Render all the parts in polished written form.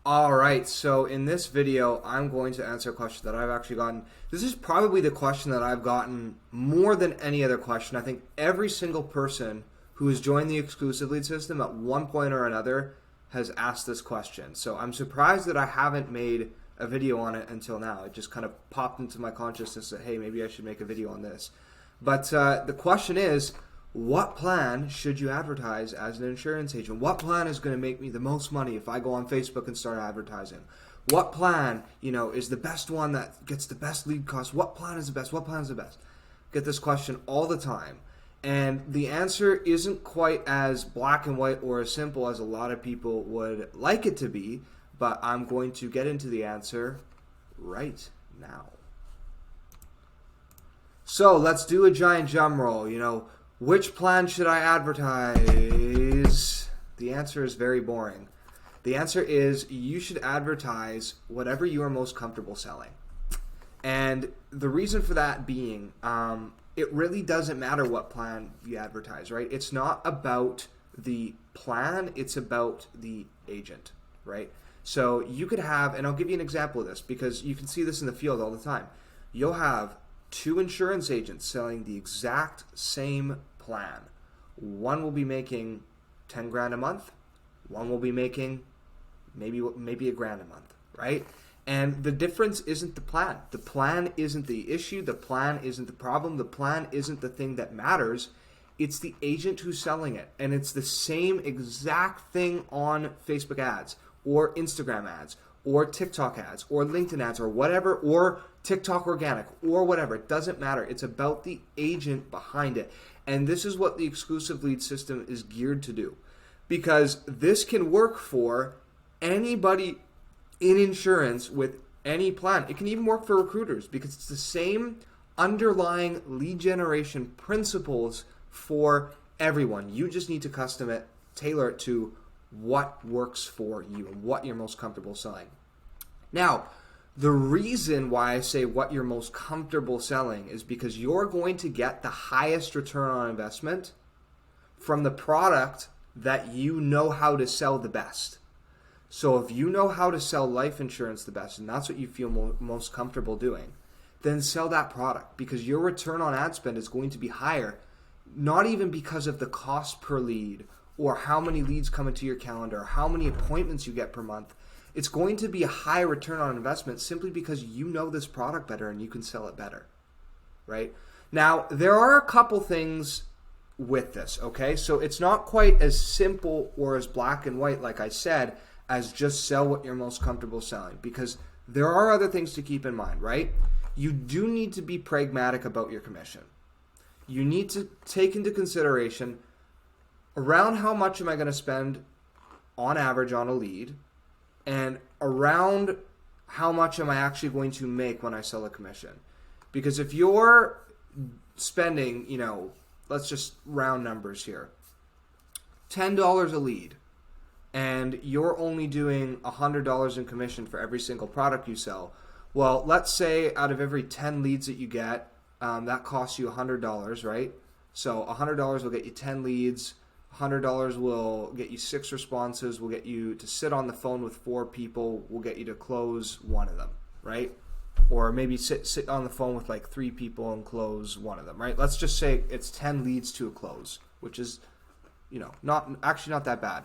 Alright, so in this video, I'm going to answer a question that I've actually gotten. This is probably the question that I've gotten more than any other question. I think every single person who has joined the exclusive lead system at one point or another has asked this question. So I'm surprised that I haven't made a video on it until now. It just kind of popped into my consciousness that, hey, maybe I should make a video on this. But the question is, what plan should you advertise as an insurance agent? What plan is going to make me the most money if I go on Facebook and start advertising? What plan, is the best one that gets the best lead cost? What plan is the best? What plan is the best? Get this question all the time. And the answer isn't quite as black and white or as simple as a lot of people would like it to be, but I'm going to get into the answer right now. So let's do a giant drum roll. Which plan should I advertise? The answer is very boring. The answer is you should advertise whatever you are most comfortable selling. And the reason for that being, it really doesn't matter what plan you advertise, right? It's not about the plan, it's about the agent, right? So you could have, and I'll give you an example of this because you can see this in the field all the time. You'll have two insurance agents selling the exact same plan. One will be making 10 grand a month. One will be making maybe a grand a month, right? And the difference isn't the plan. The plan isn't the issue. The plan isn't the problem. The plan isn't the thing that matters. It's the agent who's selling it. And it's the same exact thing on Facebook ads or Instagram ads or TikTok ads, or LinkedIn ads, or whatever, or TikTok organic, or whatever. It doesn't matter. It's about the agent behind it. And this is what the exclusive lead system is geared to do. Because this can work for anybody in insurance with any plan. It can even work for recruiters because it's the same underlying lead generation principles for everyone. You just need to custom it, tailor it to what works for you and what you're most comfortable selling. Now, the reason why I say what you're most comfortable selling is because you're going to get the highest return on investment from the product that you know how to sell the best. So if you know how to sell life insurance the best, and that's what you feel most comfortable doing, then sell that product because your return on ad spend is going to be higher, not even because of the cost per lead or how many leads come into your calendar, or how many appointments you get per month. It's going to be a high return on investment simply because you know this product better and you can sell it better, right? Now, there are a couple things with this, okay? So it's not quite as simple or as black and white, like I said, as just sell what you're most comfortable selling, because there are other things to keep in mind, right? You do need to be pragmatic about your commission. You need to take into consideration around how much am I going to spend on average on a lead, and around how much am I actually going to make when I sell a commission. Because if you're spending, let's just round numbers here, $10 a lead, and you're only doing $100 in commission for every single product you sell, well, let's say out of every 10 leads that you get, that costs you $100, right? So $100 will get you 10 leads. $100 will get you 6 responses, will get you to sit on the phone with 4 people, will get you to close one of them, right? Or maybe sit on the phone with like 3 people and close one of them, right? Let's just say it's 10 leads to a close, which is, not that bad.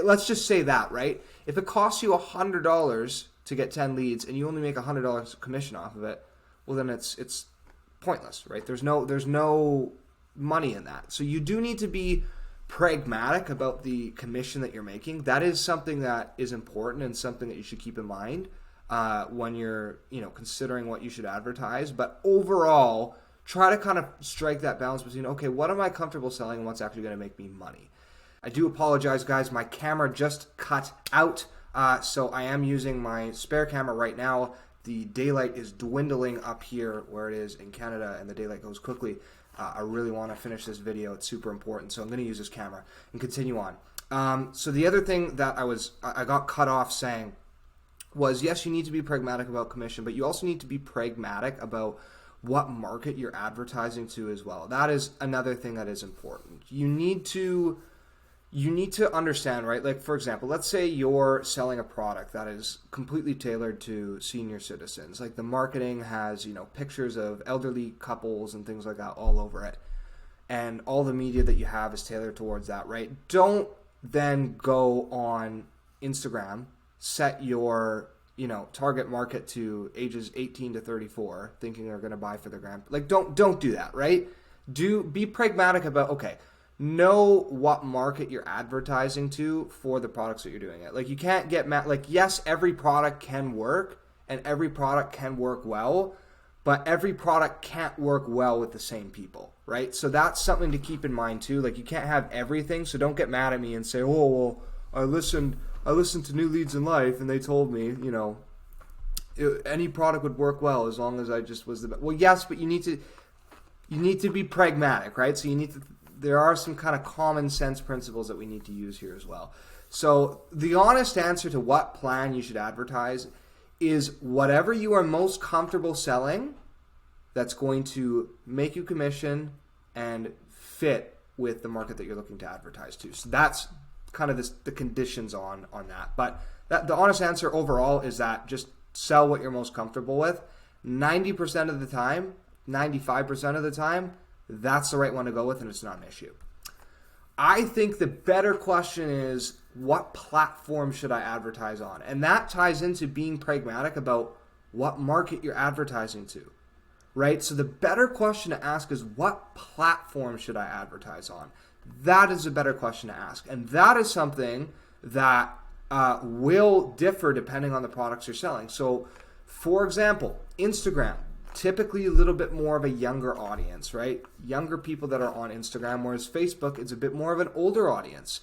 Let's just say that, right? If it costs you $100 to get 10 leads and you only make $100 commission off of it, well then it's pointless, right? There's no money in that. So you do need to be pragmatic about the commission that you're making. That is something that is important and something that you should keep in mind when you're considering what you should advertise. But overall, try to kind of strike that balance between, okay, what am I comfortable selling and what's actually going to make me money. I do apologize, guys. My camera just cut out, so I am using my spare camera right now. The daylight is dwindling up here where it is in Canada, and the daylight goes quickly. I really want to finish this video. It's super important, so I'm going to use this camera and continue on. So the other thing that I got cut off saying was, yes, you need to be pragmatic about commission, but you also need to be pragmatic about what market you're advertising to as well. That is another thing that is important. You need to you need to understand, right? Like, for example, let's say you're selling a product that is completely tailored to senior citizens. Like the marketing has, pictures of elderly couples and things like that all over it. And all the media that you have is tailored towards that, right? Don't then go on Instagram, set your, target market to ages 18 to 34, thinking they're going to buy for their like, don't do that, right? Be pragmatic about, okay, know what market you're advertising to for the products that you're doing it. Like you can't get like, yes, every product can work and every product can work well, but every product can't work well with the same people, right? So that's something to keep in mind too. Like you can't have everything, so don't get mad at me and say, oh, well, I listened to New Leads in Life and they told me, any product would work well as long as I just was the best. Well, yes, but you need to be pragmatic, right? So there are some kind of common sense principles that we need to use here as well. So the honest answer to what plan you should advertise is whatever you are most comfortable selling that's going to make you commission and fit with the market that you're looking to advertise to. So that's kind of the conditions on that. But the honest answer overall is that just sell what you're most comfortable with. 90% of the time, 95% of the time, that's the right one to go with and it's not an issue. I think the better question is, what platform should I advertise on? And that ties into being pragmatic about what market you're advertising to, right? So the better question to ask is, what platform should I advertise on? That is a better question to ask. And that is something that will differ depending on the products you're selling. So, for example, Instagram, typically a little bit more of a younger audience, right? Younger people that are on Instagram, whereas Facebook, it's a bit more of an older audience.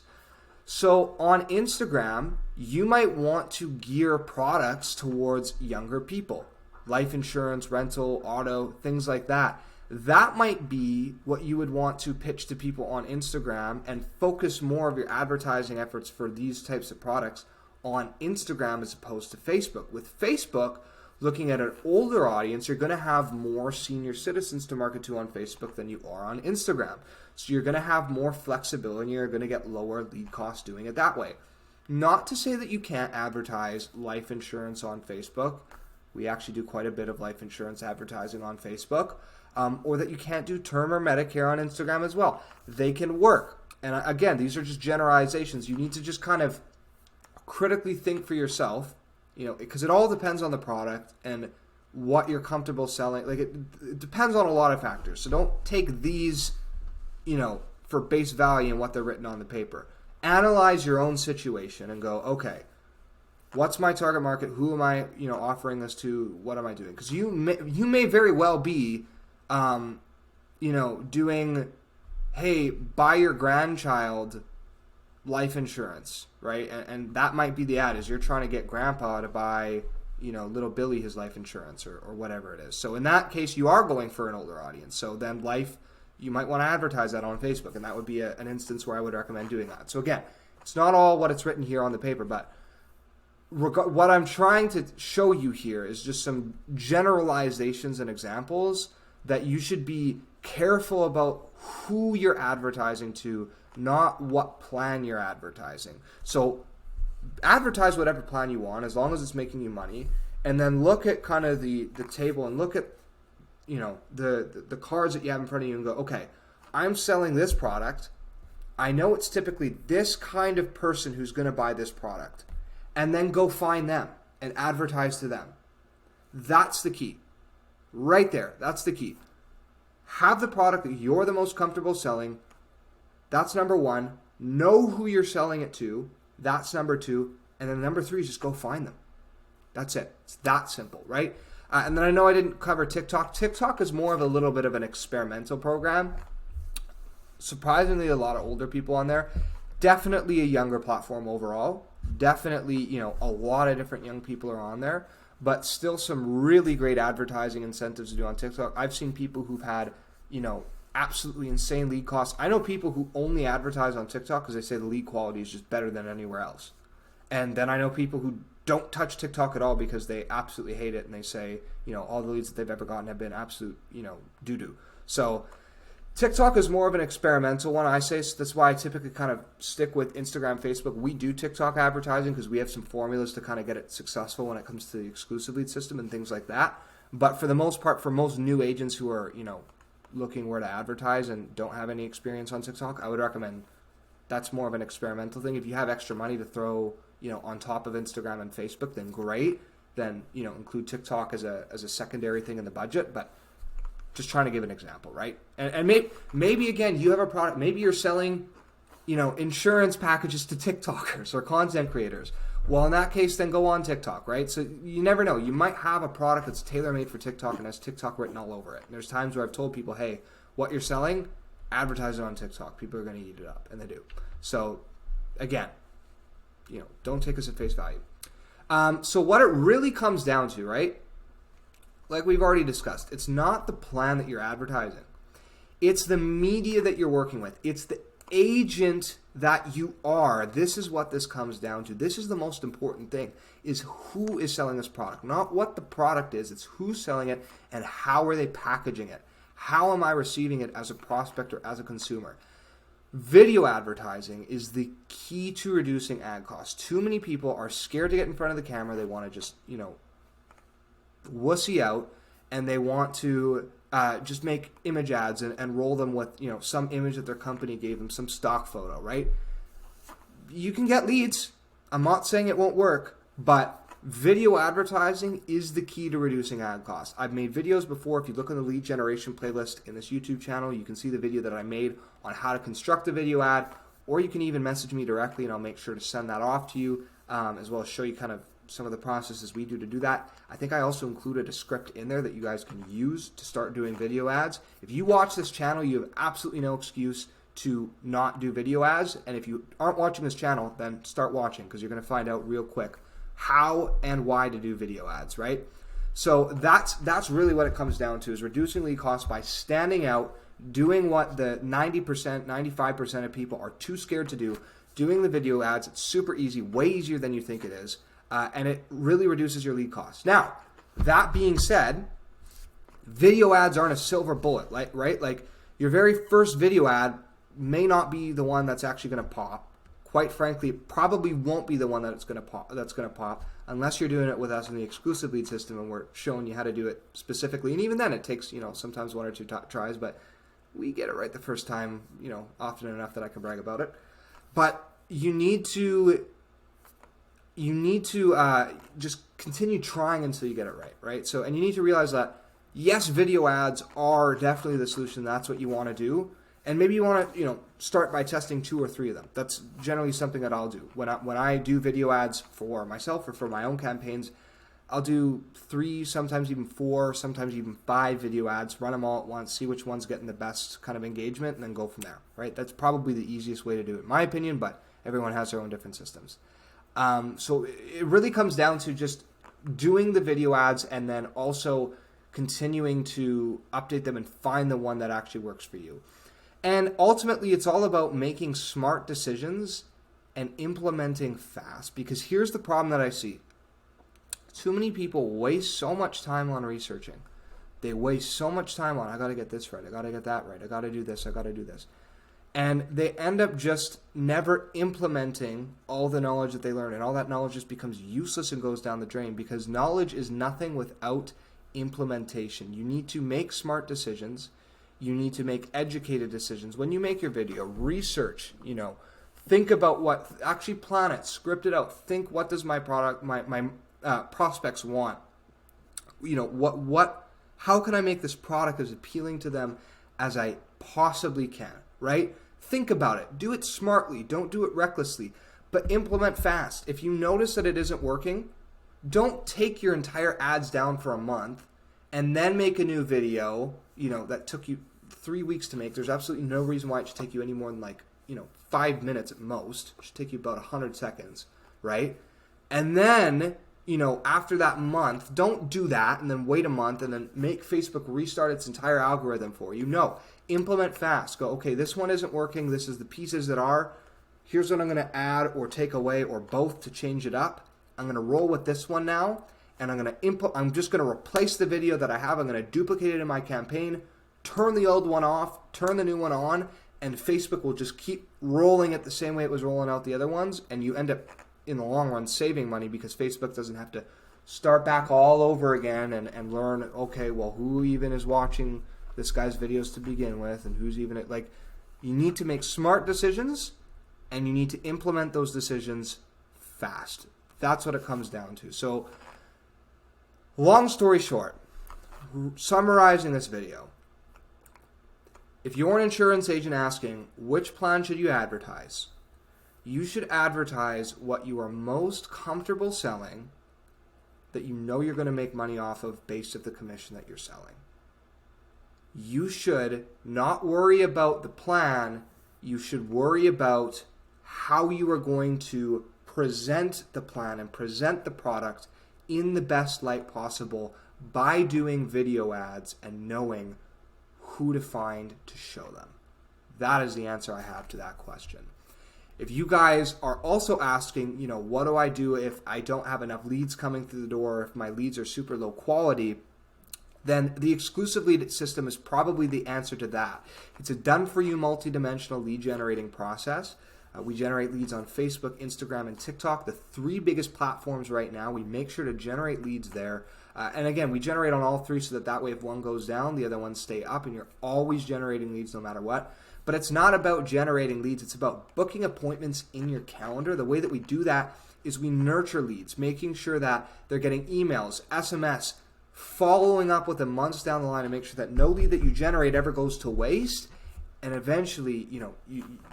So on Instagram, you might want to gear products towards younger people. Life insurance, rental, auto, things like that. That might be what you would want to pitch to people on Instagram and focus more of your advertising efforts for these types of products on Instagram as opposed to Facebook. With Facebook, looking at an older audience, you're going to have more senior citizens to market to on Facebook than you are on Instagram. So you're going to have more flexibility and you're going to get lower lead costs doing it that way. Not to say that you can't advertise life insurance on Facebook. We actually do quite a bit of life insurance advertising on Facebook. Or that you can't do term or Medicare on Instagram as well. They can work. And again, these are just generalizations. You need to just kind of critically think for yourself, because it all depends on the product and what you're comfortable selling. Like it depends on a lot of factors. So don't take these, for base value and what they're written on the paper. Analyze your own situation and go, okay, what's my target market? Who am I, offering this to? What am I doing? Because you may very well be, doing, hey, buy your grandchild life insurance, right? And that might be the ad, is you're trying to get grandpa to buy, little Billy his life insurance or whatever it is. So in that case, you are going for an older audience. So then you might want to advertise that on Facebook, and that would be an instance where I would recommend doing that. So again, it's not all what it's written here on the paper, but what I'm trying to show you here is just some generalizations and examples that you should be careful about who you're advertising to, not what plan you're advertising. So advertise whatever plan you want as long as it's making you money, and then look at kind of the table and look at the cards that you have in front of you and go, okay, I'm selling this product. I know it's typically this kind of person who's going to buy this product, and then go find them and advertise to them. That's the key. Right there. That's the key. Have the product that you're the most comfortable selling. That's number one. Know who you're selling it to. That's number two. And then number three is just go find them. That's it. It's that simple, right? And then I know I didn't cover TikTok. TikTok is more of a little bit of an experimental program. Surprisingly, a lot of older people on there. Definitely a younger platform overall. Definitely, a lot of different young people are on there. But still some really great advertising incentives to do on TikTok. I've seen people who've had, absolutely insane lead costs. I know people who only advertise on TikTok because they say the lead quality is just better than anywhere else. And then I know people who don't touch TikTok at all because they absolutely hate it, and they say, all the leads that they've ever gotten have been absolute, doo-doo. So TikTok is more of an experimental one, I say. So that's why I typically kind of stick with Instagram, Facebook. We do TikTok advertising because we have some formulas to kind of get it successful when it comes to the exclusive lead system and things like that. But for the most part, for most new agents who are, looking where to advertise and don't have any experience on TikTok, I would recommend that's more of an experimental thing. If you have extra money to throw, on top of Instagram and Facebook, then great. Then, include TikTok as a secondary thing in the budget. But just trying to give an example, right? And maybe again, you have a product. Maybe you're selling, insurance packages to TikTokers or content creators. Well, in that case, then go on TikTok, right? So you never know. You might have a product that's tailor-made for TikTok and has TikTok written all over it. And there's times where I've told people, hey, what you're selling, advertise it on TikTok. People are going to eat it up, and they do. So again, don't take us at face value. So what it really comes down to, right? Like we've already discussed, it's not the plan that you're advertising. It's the media that you're working with. It's the agent that you are. This is what this comes down to. This is the most important thing, is who is selling this product. Not what the product is, it's who's selling it and how are they packaging it. How am I receiving it as a prospect or as a consumer? Video advertising is the key to reducing ad costs. Too many people are scared to get in front of the camera. They want to just, wussy out, and they want to just make image ads and roll them with some image that their company gave them, some stock photo, right? You can get leads. I'm not saying it won't work, but video advertising is the key to reducing ad costs. I've made videos before. If you look on the lead generation playlist in this YouTube channel, you can see the video that I made on how to construct a video ad, or you can even message me directly and I'll make sure to send that off to you, as well as show you kind of some of the processes we do to do that. I think I also included a script in there that you guys can use to start doing video ads. If you watch this channel, you have absolutely no excuse to not do video ads. And if you aren't watching this channel, then start watching, because you're going to find out real quick how and why to do video ads, right? So that's really what it comes down to, is reducing lead costs by standing out, doing what the 90%, 95% of people are too scared to do, doing the video ads. It's super easy, way easier than you think it is. And it really reduces your lead costs. Now, that being said, video ads aren't a silver bullet, right? Like, your very first video ad may not be the one that's actually going to pop. Quite frankly, it probably won't be the one that's going to pop unless you're doing it with us in the exclusive lead system and we're showing you how to do it specifically. And even then, it takes sometimes one or two tries, but we get it right the first time, often enough that I can brag about it. But you need to just continue trying until you get it right? So, and you need to realize that, yes, video ads are definitely the solution. That's what you want to do. And maybe you want to, start by testing 2 or 3 of them. That's generally something that I'll do. When I do video ads for myself or for my own campaigns, I'll do 3, sometimes even 4, sometimes even 5 video ads, run them all at once, see which one's getting the best kind of engagement, and then go from there, right? That's probably the easiest way to do it, in my opinion, but everyone has their own different systems. So it really comes down to just doing the video ads and then also continuing to update them and find the one that actually works for you. And ultimately, it's all about making smart decisions and implementing fast, because here's the problem that I see. Too many people waste so much time on researching. They waste so much time on, I got to get this right, I got to get that right, I got to do this, I got to do this. And they end up just never implementing all the knowledge that they learn. And all that knowledge just becomes useless and goes down the drain, because knowledge is nothing without implementation. You need to make smart decisions. You need to make educated decisions. When you make your video, research, think about what, actually plan it, script it out. Think, what does my product, my prospects want? How can I make this product as appealing to them as I possibly can? Right? Think about it. Do it smartly. Don't do it recklessly. But implement fast. If you notice that it isn't working, don't take your entire ads down for a month and then make a new video, that took you 3 weeks to make. There's absolutely no reason why it should take you any more than 5 minutes at most. It should take you about 100 seconds, right? And then, after that month, don't do that and then wait a month and then make Facebook restart its entire algorithm for you. No. Implement fast. Go, okay, this one isn't working. This is the pieces that are. Here's what I'm going to add or take away or both to change it up. I'm going to roll with this one now, and I'm just going to replace the video that I have. I'm going to duplicate it in my campaign, turn the old one off, turn the new one on, and Facebook will just keep rolling it the same way it was rolling out the other ones, and you end up, in the long run, saving money because Facebook doesn't have to start back all over again and learn, okay, well, who even is watching this guy's videos to begin with, and who's even, like, you need to make smart decisions, and you need to implement those decisions fast. That's what it comes down to. So, long story short, summarizing this video, if you're an insurance agent asking which plan should you advertise, you should advertise what you are most comfortable selling that you know you're going to make money off of based on the commission that you're selling. You should not worry about the plan. You should worry about how you are going to present the plan and present the product in the best light possible by doing video ads and knowing who to find to show them. That is the answer I have to that question. If you guys are also asking, what do I do if I don't have enough leads coming through the door, if my leads are super low quality, then the exclusive lead system is probably the answer to that. It's a done-for-you multi-dimensional lead generating process. We generate leads on Facebook, Instagram, and TikTok, the 3 biggest platforms right now. We make sure to generate leads there. And again, we generate on all 3 so that way if one goes down, the other ones stay up, and you're always generating leads no matter what. But it's not about generating leads. It's about booking appointments in your calendar. The way that we do that is we nurture leads, making sure that they're getting emails, SMS, following up with them months down the line to make sure that no lead that you generate ever goes to waste. And eventually,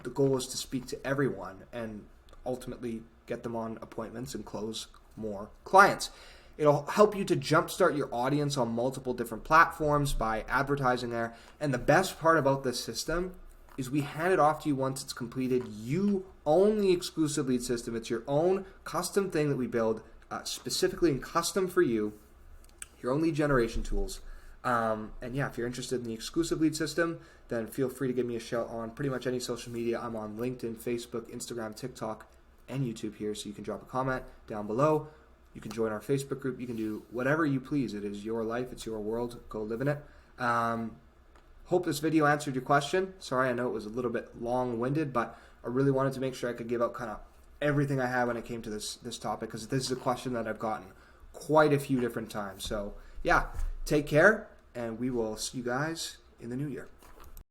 the goal is to speak to everyone and ultimately get them on appointments and close more clients. It'll help you to jumpstart your audience on multiple different platforms by advertising there. And the best part about this system is we hand it off to you once it's completed. You own the exclusive lead system. It's your own custom thing that we build specifically and custom for you, your own lead generation tools. And yeah, if you're interested in the exclusive lead system, then feel free to give me a shout on pretty much any social media. I'm on LinkedIn, Facebook, Instagram, TikTok, and YouTube here, so you can drop a comment down below. You can join our Facebook group. You can do whatever you please. It is your life. It's your world. Go live in it. Hope this video answered your question. Sorry, I know it was a little bit long-winded, but I really wanted to make sure I could give out kind of everything I had when it came to this topic, because this is a question that I've gotten quite a few different times. So yeah, take care, and we will see you guys in the new year.